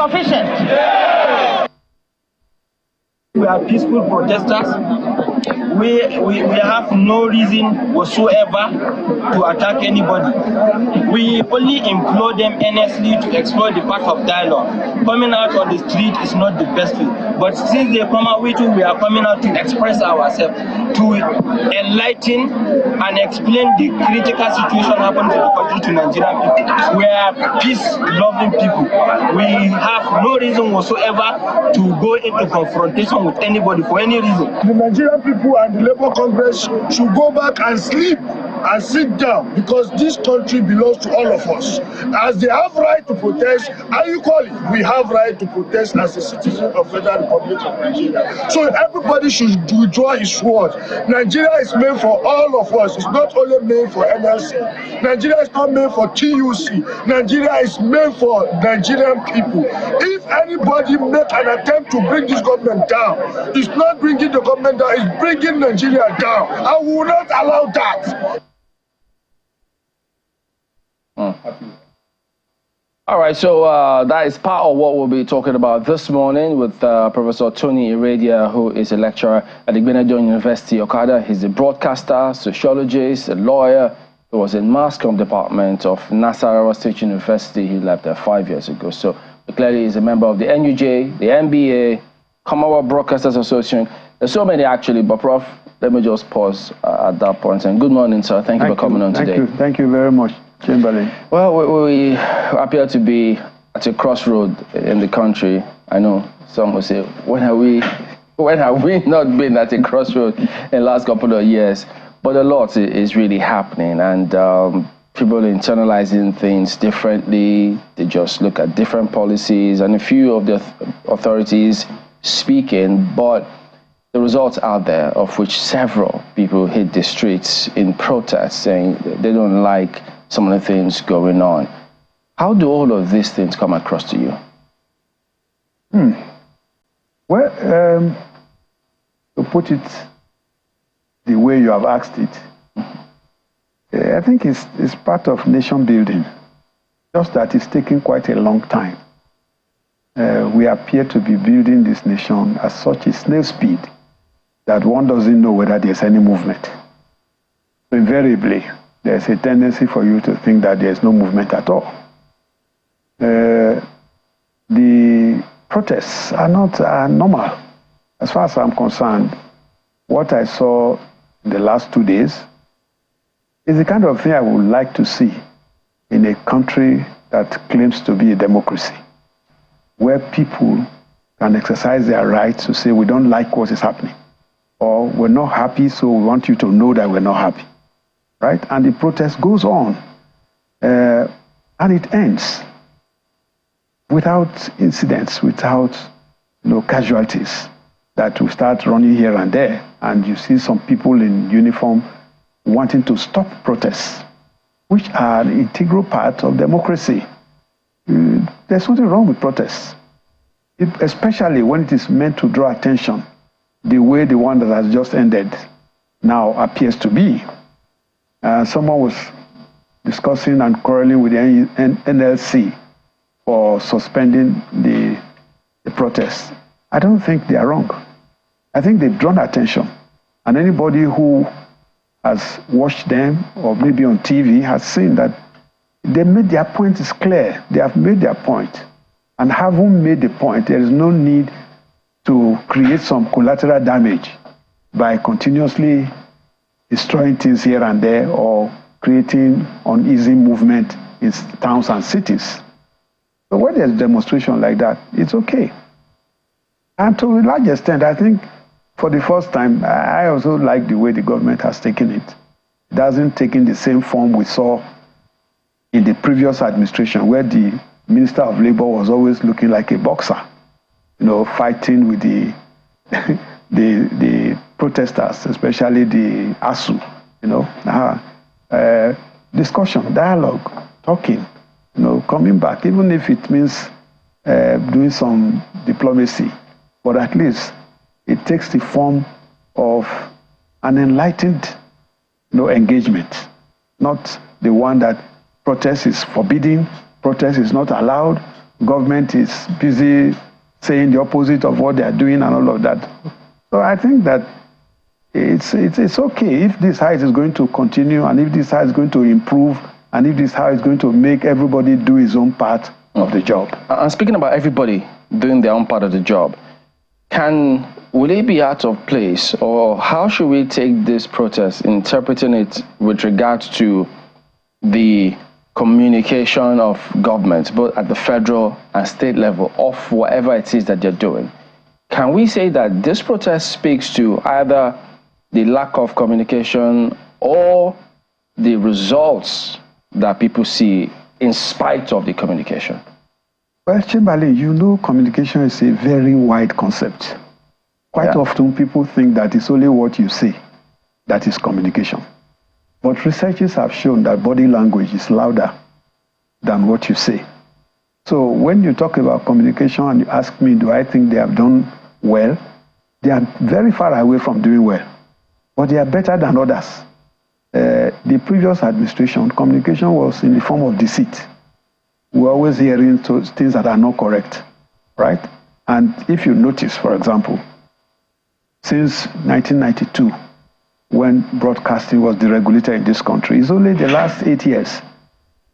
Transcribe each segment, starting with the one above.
sufficient. We are peaceful protesters. We have no reason whatsoever to attack anybody. We only implore them earnestly to explore the path of dialogue. Coming out on the street is not the best thing. But since they come out with it, we are coming out to express ourselves, to enlighten and explain the critical situation happening to the country to Nigerian people. We are peace-loving people. We have no reason whatsoever to go into confrontation with anybody for any reason. The Nigerian people and the Labour Congress should go back and sleep and sit down, because this country belongs to all of us. As they have right to protest, and equally we have right to protest as a citizen of the Federal Republic of Nigeria. So everybody should withdraw his sword. Nigeria is made for all of us. It's not only made for NLC. Nigeria is not made for TUC. Nigeria is made for Nigerian people. If anybody make an attempt to bring this government down, it's not bringing the government down, it's bringing Nigeria down. I will not allow that. All right, so that is part of what we'll be talking about this morning with Professor Tony Iredia, who is a lecturer at Igbinedion University, Okada. He's a broadcaster, sociologist, a lawyer. He was in mass comm department of Nasarawa State University. He left there 5 years ago. So clearly he's a member of the NUJ, the NBA, Commonwealth Broadcasters Association. There's so many actually, but Prof, let me just pause at that point. And good morning, sir. Thank you for coming on today. Thank you very much, Chamberlain. Well, we appear to be at a crossroad in the country. I know some will say, when have we not been at a crossroad in the last couple of years? But a lot is really happening, and people are internalizing things differently. They just look at different policies, and a few of the authorities speaking, but the results out there, of which several people hit the streets in protest, saying they don't like some of the things going on. How do all of these things come across to you? Well, to put it the way you have asked it, I think it's part of nation building, just that it's taking quite a long time. We appear to be building this nation at such a snail speed that one doesn't know whether there's any movement. So invariably, there's a tendency for you to think that there's no movement at all. The protests are not normal. As far as I'm concerned, what I saw in the last 2 days is the kind of thing I would like to see in a country that claims to be a democracy, where people can exercise their rights to say we don't like what is happening, or we're not happy, so we want you to know that we're not happy, right? And the protest goes on, and it ends without incidents, without casualties that will start running here and there, and you see some people in uniform wanting to stop protests, which are an integral part of democracy. There's nothing wrong with protests, especially when it is meant to draw attention the way the one that has just ended now appears to be. Someone was discussing and quarreling with the NLC for suspending the protests. I don't think they are wrong. I think they've drawn attention, and anybody who has watched them or maybe on TV has seen that they made their point is clear. They have made their point. And having made the point, there is no need to create some collateral damage by continuously destroying things here and there or creating uneasy movement in towns and cities. So when there's demonstration like that, it's okay. And to a large extent, I think for the first time, I also like the way the government has taken it. It hasn't taken the same form we saw in the previous administration, where the Minister of Labor was always looking like a boxer, fighting with the protesters, especially the ASU, discussion, dialogue, talking, coming back, even if it means doing some diplomacy, but at least it takes the form of an enlightened engagement, not the one that protest is forbidden, protest is not allowed, government is busy saying the opposite of what they are doing and all of that. So I think that it's okay if this height is going to continue, and if this height is going to improve, and if this height is going to make everybody do his own part of the job. And speaking about everybody doing their own part of the job, will it be out of place, or how should we take this protest, interpreting it with regards to the communication of government, both at the federal and state level, of whatever it is that they're doing? Can we say that this protest speaks to either the lack of communication or the results that people see in spite of the communication? Well, Chamberlain, you know communication is a very wide concept. Quite often people think that it's only what you say that is communication. But researchers have shown that body language is louder than what you say. So when you talk about communication and you ask me, do I think they have done well? They are very far away from doing well, but they are better than others. The previous administration, communication was in the form of deceit. We're always hearing things that are not correct, right? And if you notice, for example, since 1992, when broadcasting was deregulated in this country, it's only the last 8 years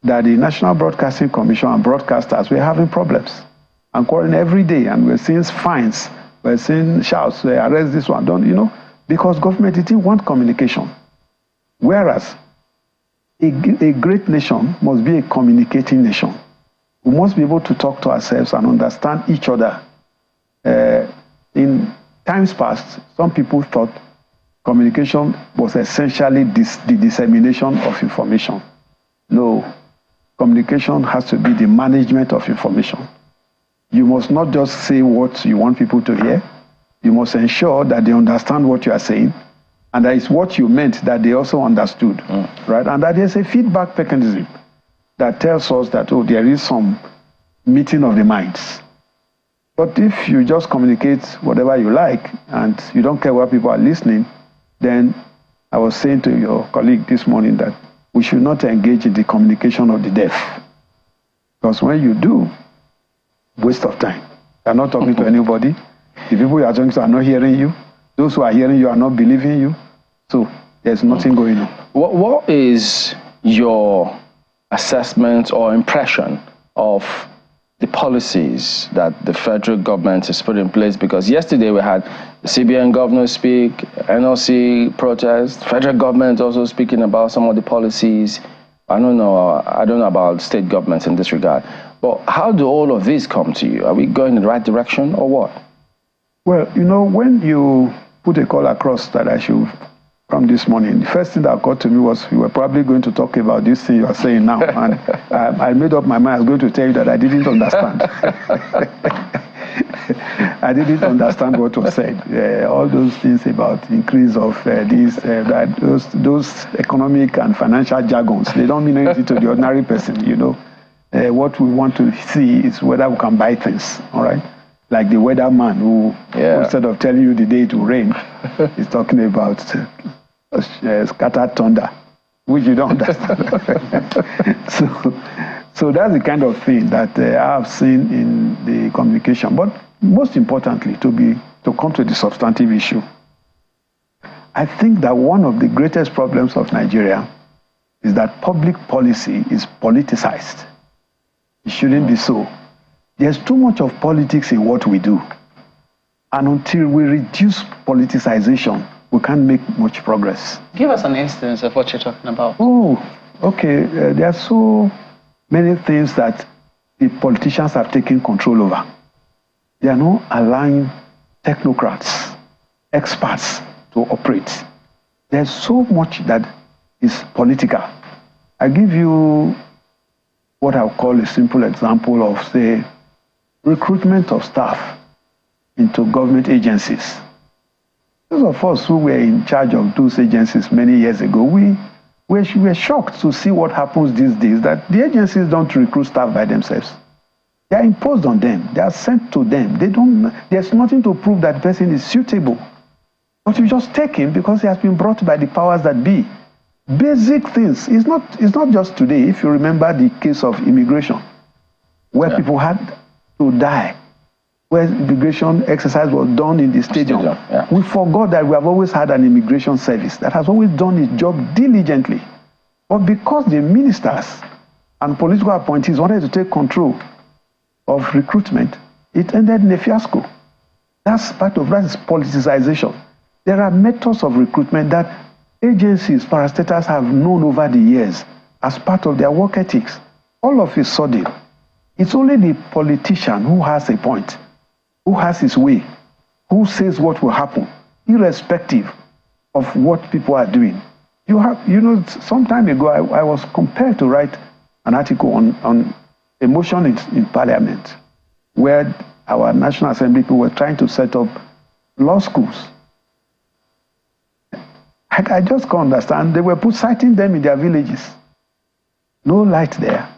that the National Broadcasting Commission and broadcasters were having problems and quarreling every day, and we're seeing fines, we're seeing shouts, arrest this one, don't you know? Because government didn't want communication. Whereas a great nation must be a communicating nation. We must be able to talk to ourselves and understand each other. In times past, some people thought communication was essentially the dissemination of information. No, communication has to be the management of information. You must not just say what you want people to hear. You must ensure that they understand what you are saying, and that is what you meant that they also understood, right? And that there's a feedback mechanism that tells us that, oh, there is some meeting of the minds. But if you just communicate whatever you like and you don't care where people are listening, then I was saying to your colleague this morning that we should not engage in the communication of the deaf. Because when you do, waste of time. You're not talking to anybody. The people you are talking to are not hearing you. Those who are hearing you are not believing you. So there's nothing going on. What is your assessment or impression of the policies that the federal government has put in place? Because yesterday we had the CBN governor speak, NLC protest, federal government also speaking about some of the policies. I don't know about state governments in this regard. But how do all of these come to you? Are we going in the right direction or what? Well, you know, when you put a call across that I should come this morning, the first thing that occurred to me was you were probably going to talk about this thing you are saying now. And I made up my mind. I was going to tell you that I didn't understand. I didn't understand what was said. All those things about increase of those economic and financial jargons, they don't mean anything to the ordinary person, you know. What we want to see is whether we can buy things, all right? Like the weatherman who, instead of telling you the day it will rain, is talking about scattered thunder, which you don't understand. So that's the kind of thing that I have seen in the communication. But most importantly, to come to the substantive issue, I think that one of the greatest problems of Nigeria is that public policy is politicized. It shouldn't be so. There's too much of politics in what we do. And until we reduce politicization, we can't make much progress. Give us an instance of what you're talking about. Oh, okay. There are so many things that the politicians have taken control over. They are not allowing technocrats, experts to operate. There's so much that is political. I give you what I'll call a simple example of, say, recruitment of staff into government agencies. Those of us who were in charge of those agencies many years ago, we were shocked to see what happens these days, that the agencies don't recruit staff by themselves. They are imposed on them. They are sent to them. There's nothing to prove that the person is suitable. But you just take him because he has been brought by the powers that be. Basic things. It's not just today. If you remember the case of immigration, where people had to die, where immigration exercise was done in the stadium. We forgot that we have always had an immigration service that has always done its job diligently. But because the ministers and political appointees wanted to take control of recruitment, it ended in a fiasco. That's part of that is politicization. There are methods of recruitment that agencies, parastatals have known over the years as part of their work ethics. All of a sudden, it's only the politician who has a point, who has his way, who says what will happen, irrespective of what people are doing. Some time ago, I was compelled to write an article on a motion in Parliament, where our National Assembly people were trying to set up law schools. I just can't understand. They were citing them in their villages. No light there,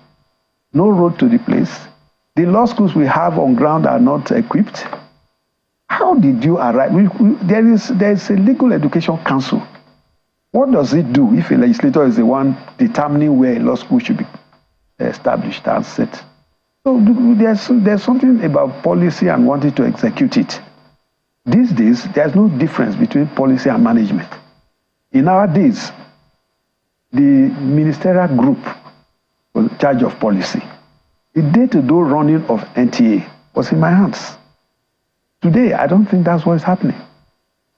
no road to the place. The law schools we have on ground are not equipped. How did you arrive? There is a legal education council. What does it do if a legislator is the one determining where a law school should be established and set? So there's something about policy and wanting to execute it. These days, there's no difference between policy and management. In our days, the ministerial group was in charge of policy. The day-to-day running of NTA was in my hands. Today, I don't think that's what's happening.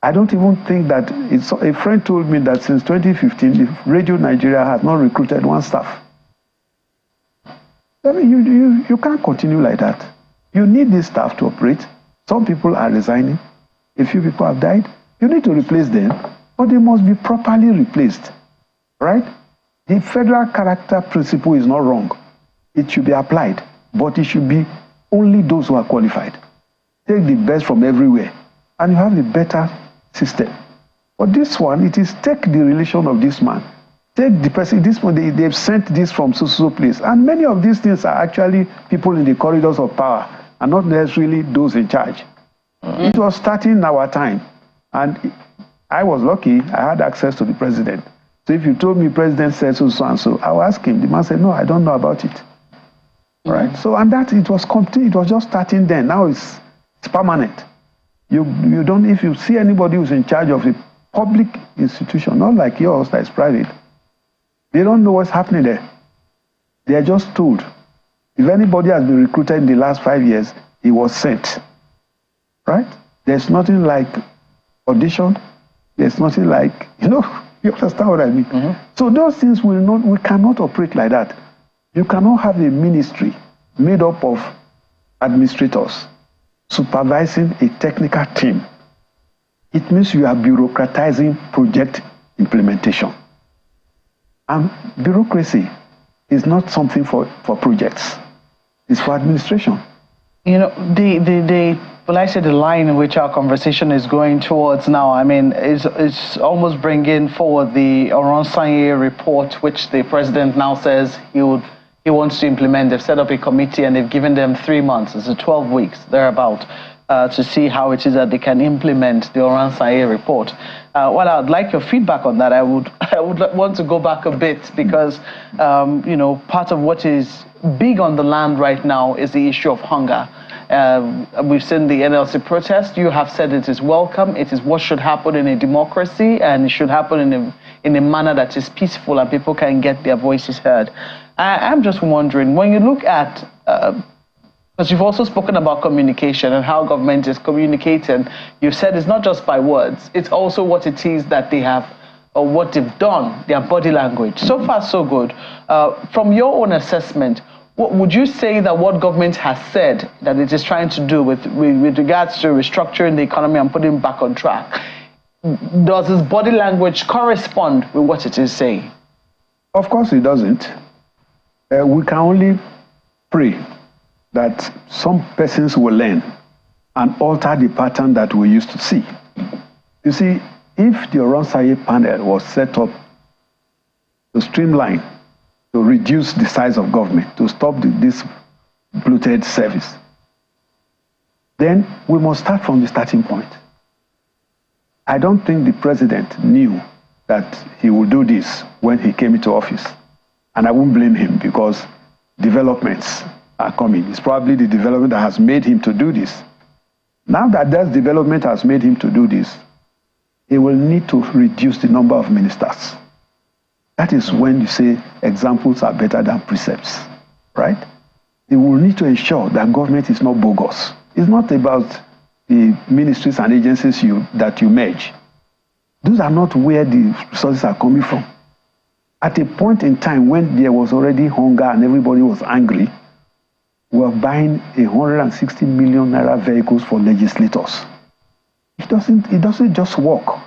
I don't even think that a friend told me that since 2015, the Radio Nigeria has not recruited one staff. I mean, you can't continue like that. You need this staff to operate. Some people are resigning. A few people have died. You need to replace them, but they must be properly replaced, right? The federal character principle is not wrong. It should be applied, but it should be only those who are qualified. Take the best from everywhere, and you have a better system. But this one, it is take the relation of this man. Take the person, this one, they've sent this from so place. And many of these things are actually people in the corridors of power and not necessarily those in charge. It was starting in our time. And I was lucky, I had access to the president. So if you told me president said so and so, I will ask him. The man said, no, I don't know about it. Right? So, and that it was just starting then. Now it's permanent. You don't, if you see anybody who's in charge of a public institution, not like yours that is private, they don't know what's happening there. They are just told. If anybody has been recruited in the last 5 years, he was sent. Right? There's nothing like audition. There's nothing like, you understand what I mean? So those things we cannot operate like that. You cannot have a ministry made up of administrators supervising a technical team. It means you are bureaucratizing project implementation. And bureaucracy is not something for projects. It's for administration. The line in which our conversation is going towards now, I mean, is almost bringing forward the Oronsaye report, which the president now says he wants to implement. They've set up a committee and they've given them 3 months, it's 12 weeks, thereabout, to see how it is that they can implement the Oronsaye report. Well, I'd like your feedback on that. I would want to go back a bit because, part of what is big on the land right now is the issue of hunger. We've seen the NLC protest. You have said it is welcome. It is what should happen in a democracy, and it should happen in a manner that is peaceful and people can get their voices heard. I'm just wondering, when you look at, because you've also spoken about communication and how government is communicating, you've said it's not just by words, it's also what it is that they have, or what they've done, their body language. So far, so good. From your own assessment, what would you say that what government has said that it is trying to do with regards to restructuring the economy and putting it back on track, does its body language correspond with what it is saying? Of course it doesn't. We can only pray that some persons will learn and alter the pattern that we used to see. You see, if the Oronsaye panel was set up to streamline, to reduce the size of government, to stop this bloated service, then we must start from the starting point. I don't think the president knew that he would do this when he came into office. And I won't blame him because developments are coming. It's probably the development that has made him to do this. Now that development has made him to do this, he will need to reduce the number of ministers. That is when you say examples are better than precepts, right? He will need to ensure that government is not bogus. It's not about the ministries and agencies that you merge. Those are not where the resources are coming from. At a point in time when there was already hunger and everybody was angry, we were buying 160 million naira vehicles for legislators. It doesn't just work.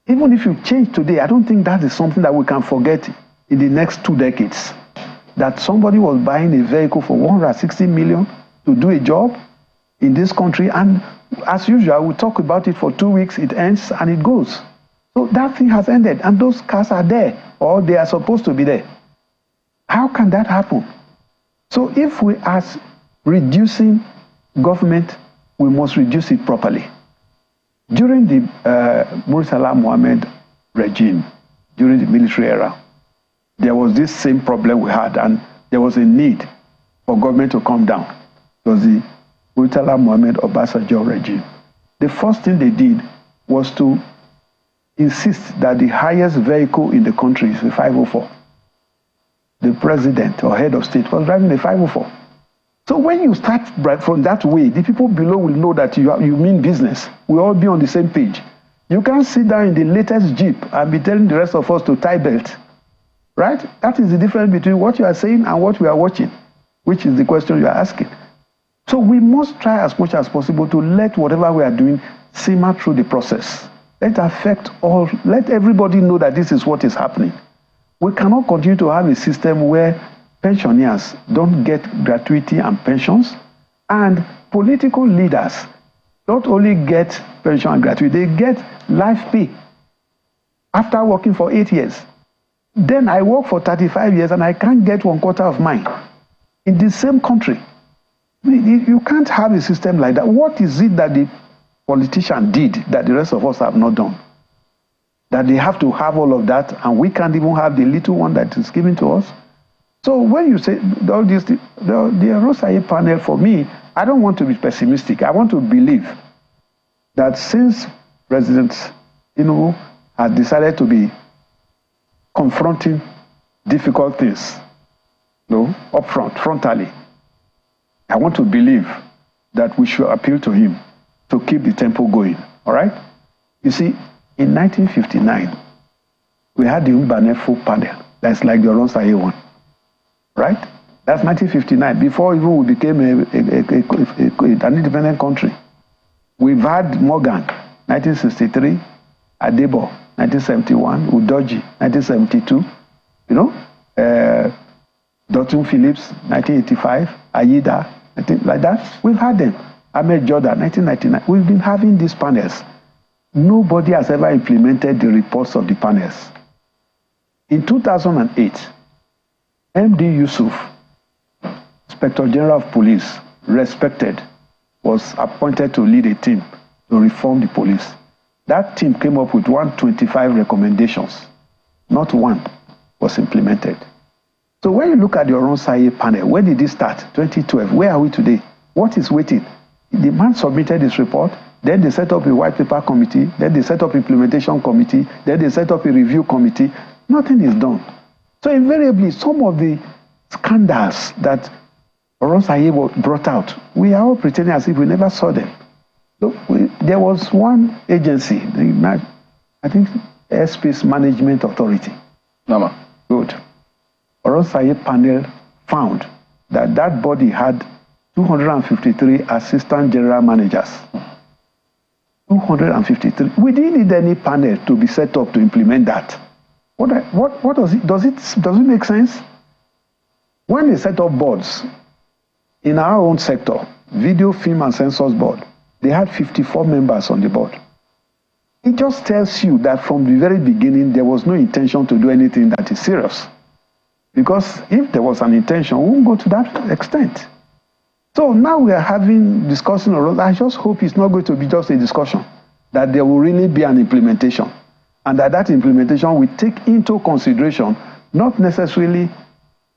Even if you change today, I don't think that is something that we can forget in the next 2 decades. That somebody was buying a vehicle for 160 million to do a job in this country, and as usual, we talk about it for 2 weeks, it ends and it goes. So that thing has ended, and those cars are there, or they are supposed to be there. How can that happen? So if we are reducing government, we must reduce it properly. During the Murtala Mohammed regime, during the military era, there was this same problem we had, and there was a need for government to come down. It was the Murtala Mohammed Obasanjo regime. The first thing they did was to insist that the highest vehicle in the country is a 504. The president or head of state was driving a 504. So when you start from that way, the people below will know that you mean business. We'll all be on the same page. You can't sit down in the latest Jeep and be telling the rest of us to tie belt. Right? That is the difference between what you are saying and what we are watching, which is the question you are asking. So we must try as much as possible to let whatever we are doing simmer through the process. Let everybody know that this is what is happening. We cannot continue to have a system where pensioners don't get gratuity and pensions, and political leaders don't only get pension and gratuity, they get life pay after working for 8 years. Then I work for 35 years and I can't get 1/4 of mine in the same country. You can't have a system like that. What is it that the politician did that the rest of us have not done? That they have to have all of that and we can't even have the little one that is given to us? So when you say all this, the Oronsaye panel, for me, I don't want to be pessimistic. I want to believe that since President Tinubu has decided to be confronting difficult things, frontally, I want to believe that we should appeal to him to keep the tempo going. All right? You see, in 1959, we had the Mbanefo panel. That's like the Oronsaye one. Right? That's 1959, before even we became an independent country. We've had Morgan, 1963, Adebo, 1971, Udoji, 1972, Dotun Phillips, 1985, Ayida, like that. We've had them. Ahmed Jordan, 1999. We've been having these panels. Nobody has ever implemented the reports of the panels. In 2008, MD Yusuf, Inspector General of Police, respected, was appointed to lead a team to reform the police. That team came up with 125 recommendations. Not one was implemented. So when you look at the Oronsaye panel, when did it start? 2012. Where are we today? What is waiting? The man submitted his report, then they set up a white paper committee, then they set up implementation committee, then they set up a review committee. Nothing is done. So invariably, some of the scandals that Oronsaye brought out, we are all pretending as if we never saw them. So there was one agency, I think Airspace Management Authority. Nama. Good. Oronsaye panel found that that body had 253 assistant general managers. 253. We didn't need any panel to be set up to implement that. What does it? Does it make sense? When they set up boards in our own sector, Video, Film and Censors Board, they had 54 members on the board. It just tells you that from the very beginning there was no intention to do anything that is serious. Because if there was an intention, we won't go to that extent. So now we are discussing. I just hope it's not going to be just a discussion, that there will really be an implementation. And that implementation will take into consideration not necessarily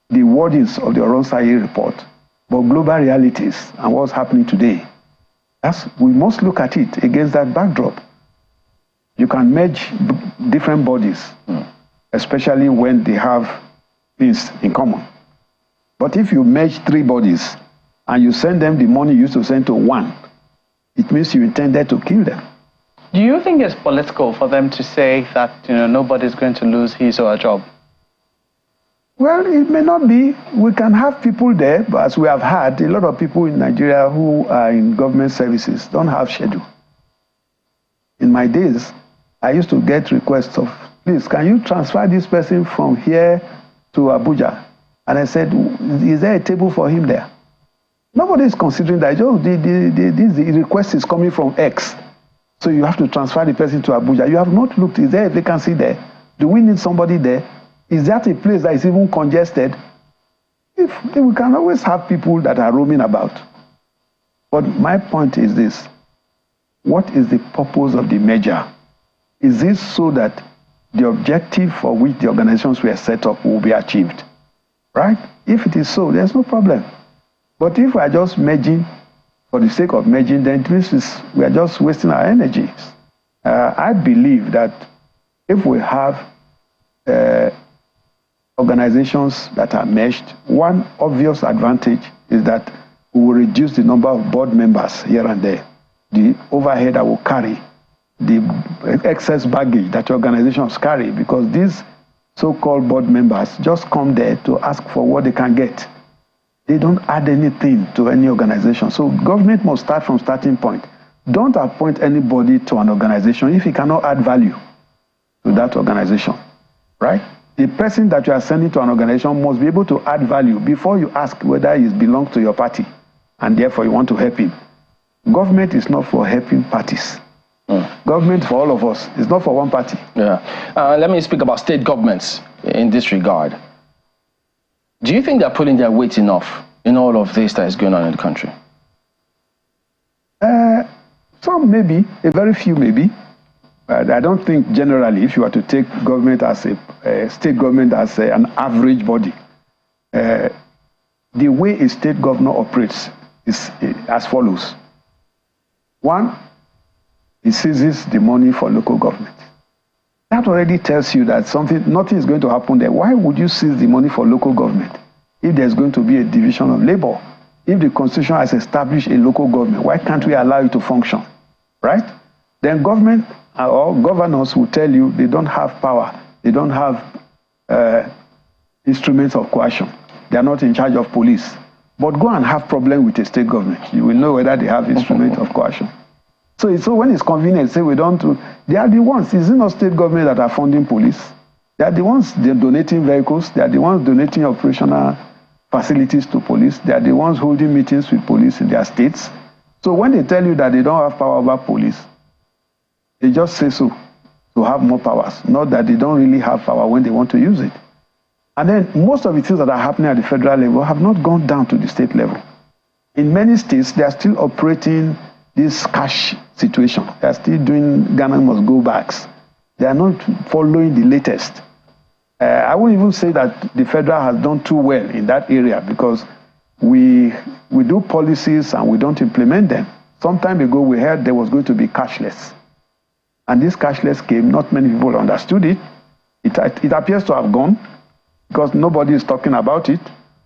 the wordings of the Oronsaye report, But global realities and what's happening today, we must look at it against that backdrop. You can merge different bodies, especially when they have things in common. But if you merge 3 bodies and you send them the money you used to send to one, it means you intended to kill them. Do you think it's political for them to say that nobody's going to lose his or her job? Well, it may not be. We can have people there, but as we have had, a lot of people in Nigeria who are in government services don't have schedule. In my days, I used to get requests of, please, can you transfer this person from here to Abuja? And I said, is there a table for him there? Nobody is considering that. Oh, the request is coming from X. So you have to transfer the person to Abuja. You have not looked, is there a vacancy there? Do we need somebody there? Is that a place that is even congested? If we can always have people that are roaming about. But my point is this. What is the purpose of the merger? Is this so that the objective for which the organizations were set up will be achieved? Right? If it is so, there's no problem. But if we are just merging for the sake of merging, then we are just wasting our energies. I believe that if we have organizations that are merged, one obvious advantage is that we will reduce the number of board members here and there. The overhead that will carry, the excess baggage that organizations carry, because these so-called board members just come there to ask for what they can get. They don't add anything to any organization. So government must start from starting point. Don't appoint anybody to an organization if he cannot add value to that organization, right? The person that you are sending to an organization must be able to add value before you ask whether he belongs to your party and therefore you want to help him. Government is not for helping parties. Government for all of us. It's not for one party. Yeah. Let me speak about state governments in this regard. Do you think they're pulling their weight enough in all of this that is going on in the country? Some maybe, a very few maybe. But I don't think generally, if you were to take government as a state government as an average body, the way a state governor operates is as follows. One, he seizes the money for local government. That already tells you that nothing is going to happen there. Why would you seize the money for local government if there's going to be a division of labor? If the Constitution has established a local government, why can't we allow it to function? Right? Then government or governors will tell you they don't have power. They don't have instruments of coercion. They are not in charge of police. But go and have problem with a state government. You will know whether they have instruments of coercion. So when it's convenient, say we don't do, they are the ones, it's not state government that are funding police. They are the ones they're donating vehicles, they are the ones donating operational facilities to police, they are the ones holding meetings with police in their states. So when they tell you that they don't have power over police, they just say so to have more powers, not that they don't really have power when they want to use it. And then most of the things that are happening at the federal level have not gone down to the state level. In many states, they are still operating this cash situation. They are still doing Ghana must go backs. They are not following the latest. I won't even say that the federal has done too well in that area because we do policies and we don't implement them. Some time ago, we heard there was going to be cashless. And this cashless came, not many people understood it. It appears to have gone because nobody is talking about it.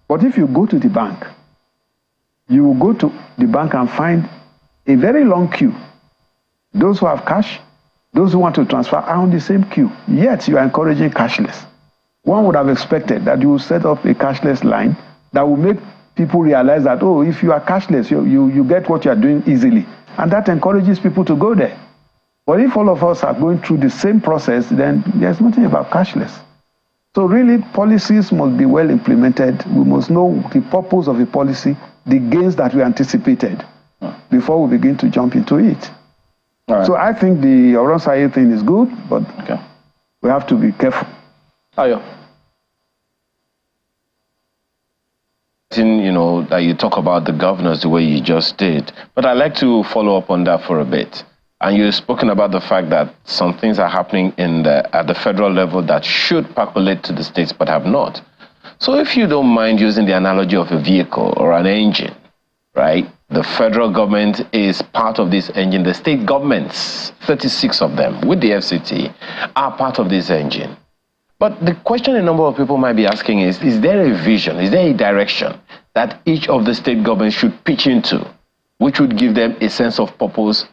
But if you go to the bank, you will go to the bank and find a very long queue. Those who have cash, those who want to transfer are on the same queue. Yet you are encouraging cashless. One would have expected that you will set up a cashless line that will make people realize that, oh, if you are cashless, you get what you are doing easily. And that encourages people to go there. But if all of us are going through the same process, then there's nothing about cashless. So really, policies must be well implemented. We must know the purpose of a policy, the gains that we anticipated before we begin to jump into it. All right. So I think the Oronsaye thing is good, but we have to be careful. Ayo. You know, that you talk about the governors the way you just did, but I'd like to follow up on that for a bit. And you've spoken about the fact that some things are happening at the federal level that should percolate to the states but have not. So if you don't mind using the analogy of a vehicle or an engine, right? The federal government is part of this engine. The state governments, 36 of them, with the FCT, are part of this engine. But the question a number of people might be asking is there a vision, is there a direction that each of the state governments should pitch into, which would give them a sense of purpose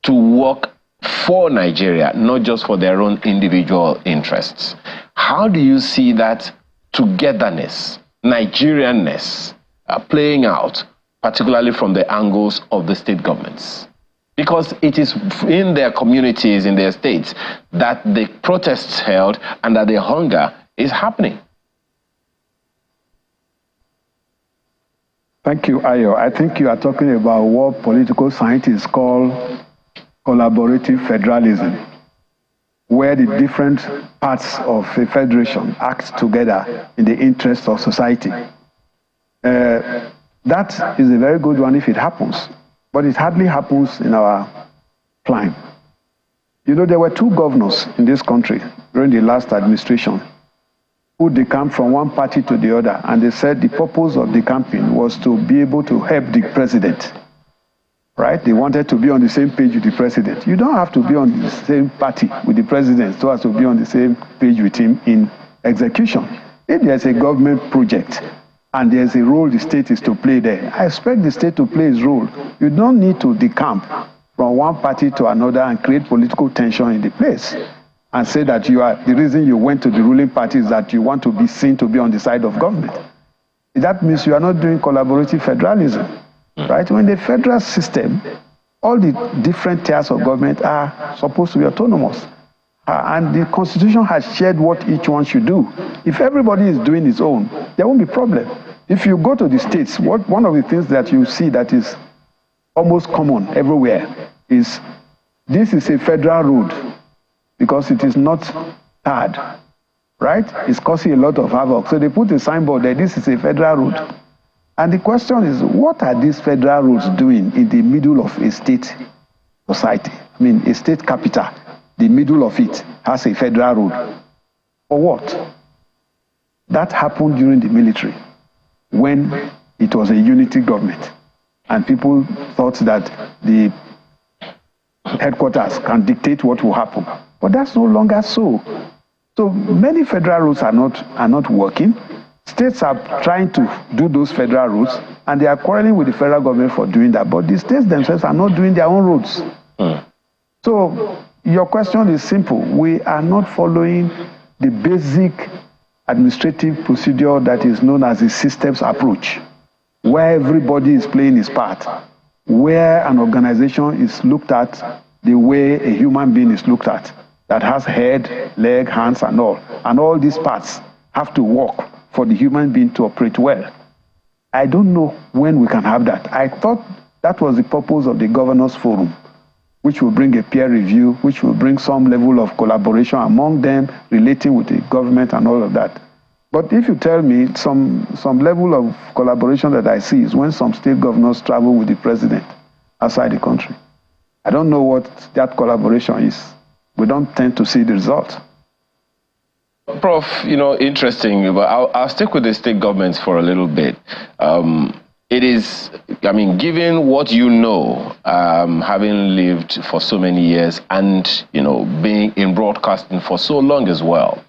to work for Nigeria, not just for their own individual interests? How do you see that togetherness, Nigerianness, playing out, particularly from the angles of the state governments? Because it is in their communities, in their states, that the protests held and that the hunger is happening. Thank you, Ayo. I think you are talking about what political scientists call collaborative federalism, where the different parts of a federation act together in the interest of society. That is a very good one if it happens, but it hardly happens in our climate. You know, there were two governors in this country during the last administration who decamped from one party to the other, and they said the purpose of decamping was to be able to help the president, right? They wanted to be on the same page with the president. You don't have to be on the same party with the president so as to be on the same page with him in execution. If there's a government project and there's a role the state is to play there, I expect the state to play its role. You don't need to decamp from one party to another and create political tension in the place and say that you are the reason you went to the ruling party is that you want to be seen to be on the side of government. That means you are not doing collaborative federalism, right? When the federal system, all the different tiers of government are supposed to be autonomous. And the Constitution has shared what each one should do. If everybody is doing its own, there won't be problem. If you go to the states, one of the things that you see that is almost common everywhere is this is a federal road because it is not tarred, right? It's causing a lot of havoc. So they put a signboard there, this is a federal road. And the question is, what are these federal roads doing in the middle of a state society? I mean, a state capital, the middle of it has a federal road. For what? That happened during the military when it was a unity government. And people thought that the headquarters can dictate what will happen. But that's no longer so. So many federal roads are not working. States are trying to do those federal roads, and they are quarreling with the federal government for doing that. But the states themselves are not doing their own roads. So your question is simple. We are not following the basic administrative procedure that is known as the systems approach, where everybody is playing his part, where an organization is looked at the way a human being is looked at, that has head, leg, hands, and all these parts have to work for the human being to operate well. I don't know when we can have that. I thought that was the purpose of the Governors Forum, which will bring a peer review, which will bring some level of collaboration among them, relating with the government and all of that. But if you tell me some level of collaboration that I see is when some state governors travel with the president outside the country. I don't know what that collaboration is. We don't tend to see the result. Prof, you know, interesting, but I'll stick with the state governments for a little bit. It is, I mean, given what you know, having lived for so many years and, you know, being in broadcasting for so long as well,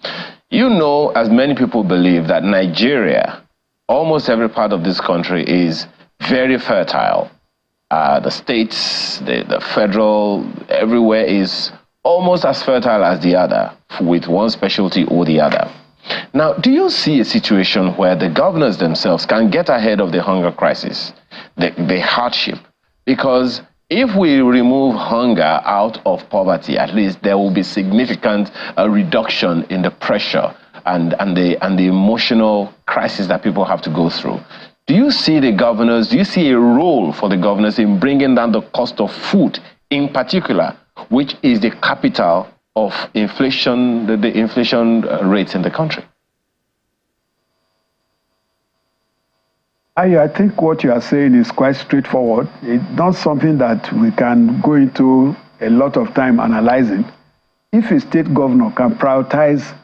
you know, as many people believe, that Nigeria, almost every part of this country is very fertile. The states, the federal, everywhere is almost as fertile as the other, with one specialty or the other. Now, do you see a situation where the governors themselves can get ahead of the hunger crisis, the hardship? Because if we remove hunger out of poverty, at least there will be significant reduction in the pressure and the emotional crisis that people have to go through. Do you see the governors, do you see a role for the governors in bringing down the cost of food in particular, which is the capital of inflation, the inflation rates in the country? I think what you are saying is quite straightforward. It's not something that we can go into a lot of time analyzing. If a state governor can prioritize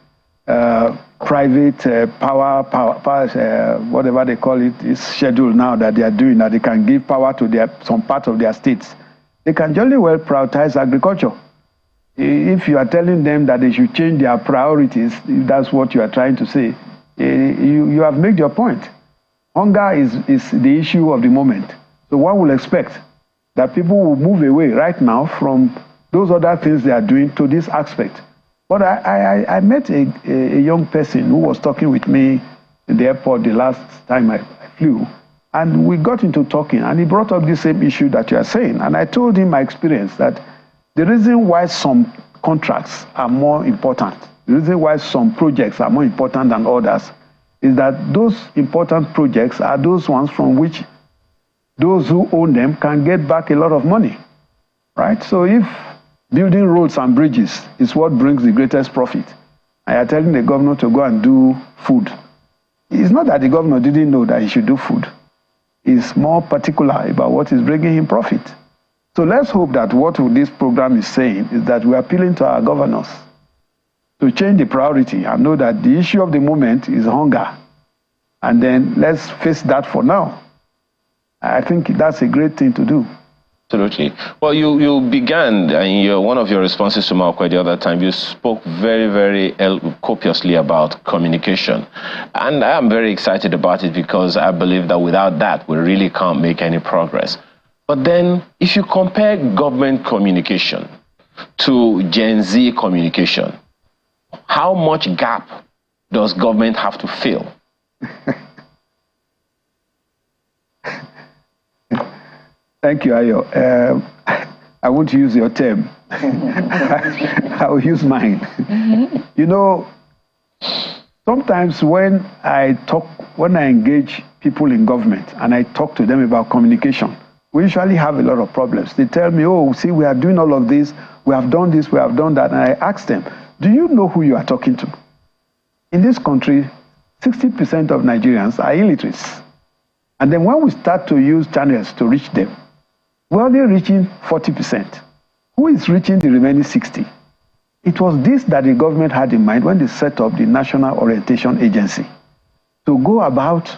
private power, whatever they call it, is schedule now that they are doing, that they can give power to some part of their states. They can jolly well prioritize agriculture. If you are telling them that they should change their priorities, if that's what you are trying to say, you have made your point. Hunger is the issue of the moment. So one will expect that people will move away right now from those other things they are doing to this aspect. But I met a young person who was talking with me in the airport the last time I flew, and we got into talking, and he brought up the same issue that you are saying. And I told him my experience, that the reason why some contracts are more important, the reason why some projects are more important than others, is that those important projects are those ones from which those who own them can get back a lot of money, right? So if building roads and bridges is what brings the greatest profit, and you're telling the governor to go and do food, it's not that the governor didn't know that he should do food. He's more particular about what is bringing him profit. So let's hope that what this program is saying is that we're appealing to our governors to change the priority and know that the issue of the moment is hunger. And then let's face that for now. I think that's a great thing to do. Absolutely. Well, you began, and one of your responses to Malcolm the other time, you spoke very, very copiously about communication. And I am very excited about it because I believe that without that, we really can't make any progress. But then, if you compare government communication to Gen Z communication, how much gap does government have to fill? Thank you, Ayo. I won't use your term. I will use mine. You know, sometimes when I engage people in government and I talk to them about communication, we usually have a lot of problems. They tell me, oh, see, we are doing all of this, we have done this, we have done that. And I ask them, do you know who you are talking to? In this country, 60% of Nigerians are illiterates. And then when we start to use channels to reach them, we're only reaching 40%. Who is reaching the remaining 60%? It was this that the government had in mind when they set up the National Orientation Agency, to go about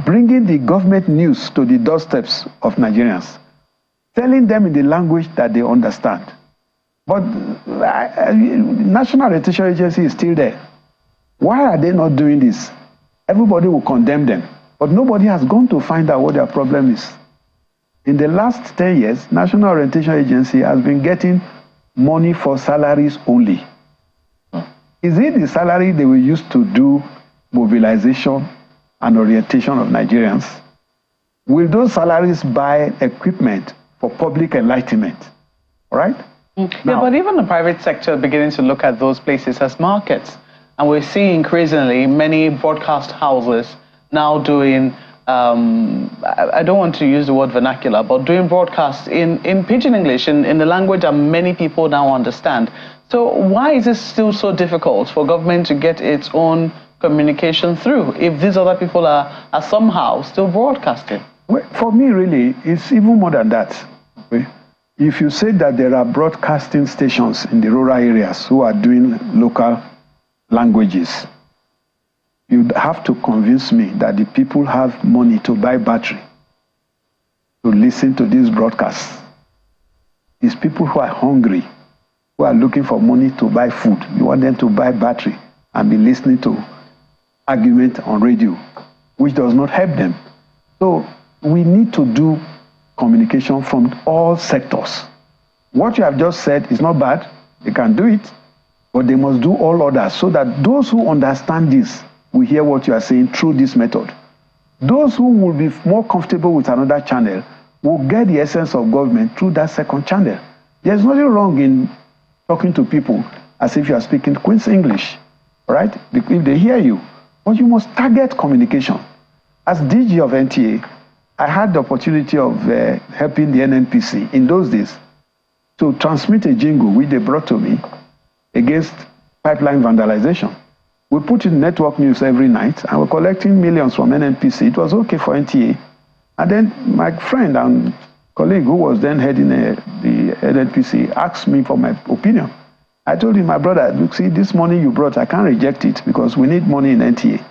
bringing the government news to the doorsteps of Nigerians, telling them in the language that they understand. But National Orientation Agency is still there. Why are they not doing this? Everybody will condemn them, but nobody has gone to find out what their problem is. In the last 10 years, National Orientation Agency has been getting money for salaries only. Is it the salary they will use to do mobilization and orientation of Nigerians? Will those salaries buy equipment for public enlightenment? All right? Yeah, but even the private sector are beginning to look at those places as markets. And we're seeing increasingly many broadcast houses now doing, I don't want to use the word vernacular, but doing broadcasts in Pidgin English, in the language that many people now understand. So why is it still so difficult for government to get its own communication through if these other people are somehow still broadcasting? Well, for me, really, it's even more than that. If you say that there are broadcasting stations in the rural areas who are doing local languages, you'd have to convince me that the people have money to buy battery to listen to these broadcasts. It's people who are hungry, who are looking for money to buy food. You want them to buy battery and be listening to argument on radio, which does not help them. So we need to do communication from all sectors. What you have just said is not bad. They can do it, but they must do all others so that those who understand this will hear what you are saying through this method. Those who will be more comfortable with another channel will get the essence of government through that second channel. There's nothing wrong in talking to people as if you are speaking Queen's English, right? If they hear you. But you must target communication. As DG of NTA, I had the opportunity of helping the NNPC in those days to transmit a jingle which they brought to me against pipeline vandalization. We put in network news every night and we're collecting millions from NNPC. It was okay for NTA. And then my friend and colleague who was then heading the NNPC asked me for my opinion. I told him, my brother, look, see, this money you brought, I can't reject it because we need money in NTA.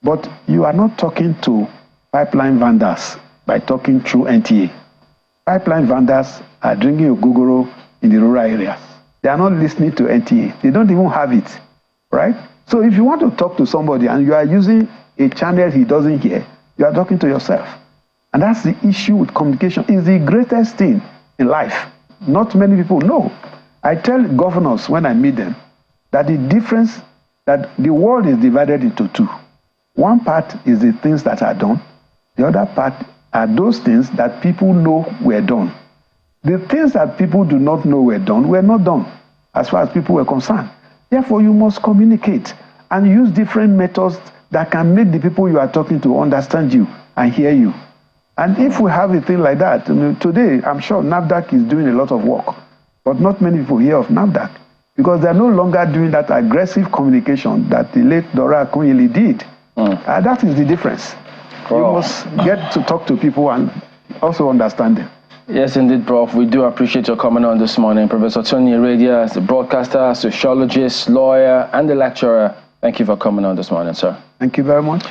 But you are not talking to pipeline vendors by talking through NTA. Pipeline vendors are drinking ogogoro in the rural areas. They are not listening to NTA. They don't even have it, right? So if you want to talk to somebody and you are using a channel he doesn't hear, you are talking to yourself. And that's the issue with communication. It's the greatest thing in life. Not many people know. I tell governors when I meet them that the difference, that the world is divided into two. One part is the things that are done. The other part are those things that people know were done. The things that people do not know were not done as far as people were concerned. Therefore, you must communicate and use different methods that can make the people you are talking to understand you and hear you. And if we have a thing like that, today, I'm sure NAFDAC is doing a lot of work, but not many people hear of NAFDAC because they're no longer doing that aggressive communication that the late Dora Akunyili did. That is the difference. You must get to talk to people and also understand them. Yes, indeed, Prof. We do appreciate your coming on this morning. Professor Tony Iredia is the broadcaster, sociologist, lawyer, and the lecturer. Thank you for coming on this morning, sir. Thank you very much.